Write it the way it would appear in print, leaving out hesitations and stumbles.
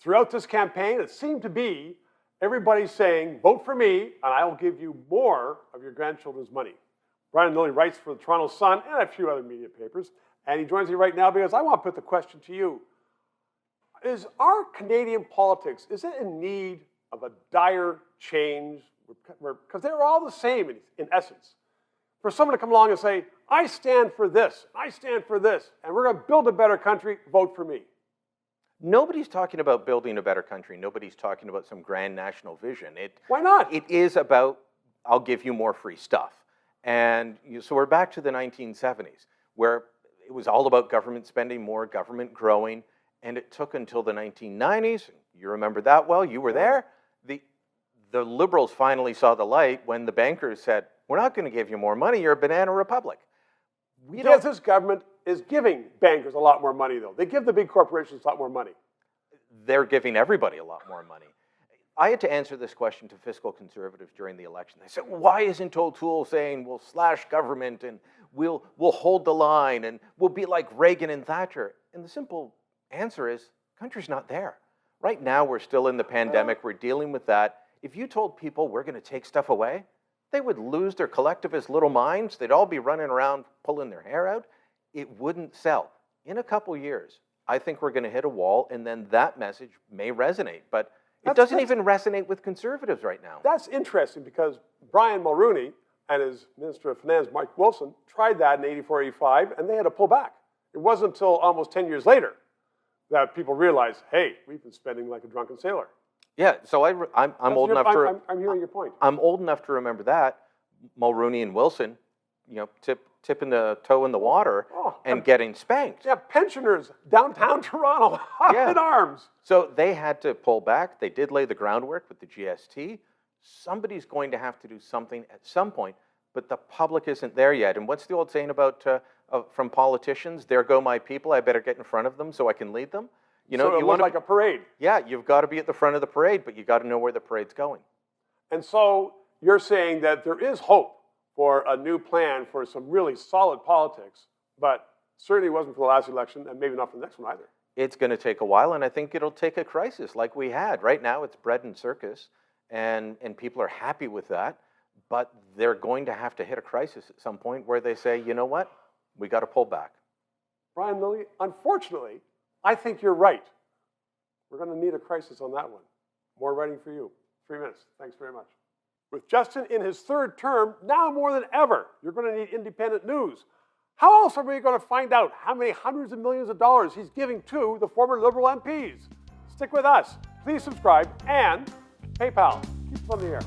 Throughout this campaign, it seemed to be everybody saying, vote for me, and I will give you more of your grandchildren's money. Brian Lilley writes for the Toronto Sun and a few other media papers, and he joins me right now because I want to put the question to you. Is our Canadian politics, is it in need of a dire change? Because they're all the same in essence. For someone to come along and say, I stand for this, I stand for this, and we're going to build a better country, vote for me. Nobody's talking about building a better country. Nobody's talking about some grand national vision. Why not? It is about, I'll give you more free stuff. And so we're back to the 1970s, where it was all about government spending more, government growing, and it took until the 1990s, you remember that well, you were there, the Liberals finally saw the light when the bankers said, we're not going to give you more money, you're a banana republic. Yes, this government is giving bankers a lot more money, though. They give the big corporations a lot more money. They're giving everybody a lot more money. I had to answer this question to fiscal conservatives during the election. They said, why isn't O'Toole saying we'll slash government and we'll hold the line and we'll be like Reagan and Thatcher? And the simple answer is, country's not there. Right now, we're still in the pandemic. We're dealing with that. If you told people we're going to take stuff away, they would lose their collectivist little minds. They'd all be running around pulling their hair out. It wouldn't sell. In a couple years, I think we're going to hit a wall, and then that message may resonate. But it doesn't even resonate with conservatives right now. That's interesting because Brian Mulroney and his Minister of Finance, Mike Wilson, tried that in 84, 85, and they had to pull back. It wasn't until almost 10 years later that people realized, hey, we've been spending like a drunken sailor. Yeah, so I'm old enough to... I'm hearing your point. I'm old enough to remember that. Mulroney and Wilson, tipping the toe in the water and getting spanked. Yeah, pensioners downtown Toronto, up in arms. So they had to pull back. They did lay the groundwork with the GST. Somebody's going to have to do something at some point, but the public isn't there yet. And what's the old saying about from politicians? There go my people. I better get in front of them so I can lead them. So it looks like a parade. Yeah, you've got to be at the front of the parade, but you got to know where the parade's going. And so you're saying that there is hope for a new plan for some really solid politics, but certainly wasn't for the last election and maybe not for the next one either. It's going to take a while, and I think it'll take a crisis like we had. Right now, it's bread and circus, and people are happy with that, but they're going to have to hit a crisis at some point where they say, you know what, we got to pull back. Brian Lilley, unfortunately, I think you're right. We're going to need a crisis on that one. More writing for you. 3 minutes. Thanks very much. With Justin in his third term, now more than ever, you're going to need independent news. How else are we going to find out how many hundreds of millions of dollars he's giving to the former Liberal MPs? Stick with us. Please subscribe and PayPal. Keep us on the air.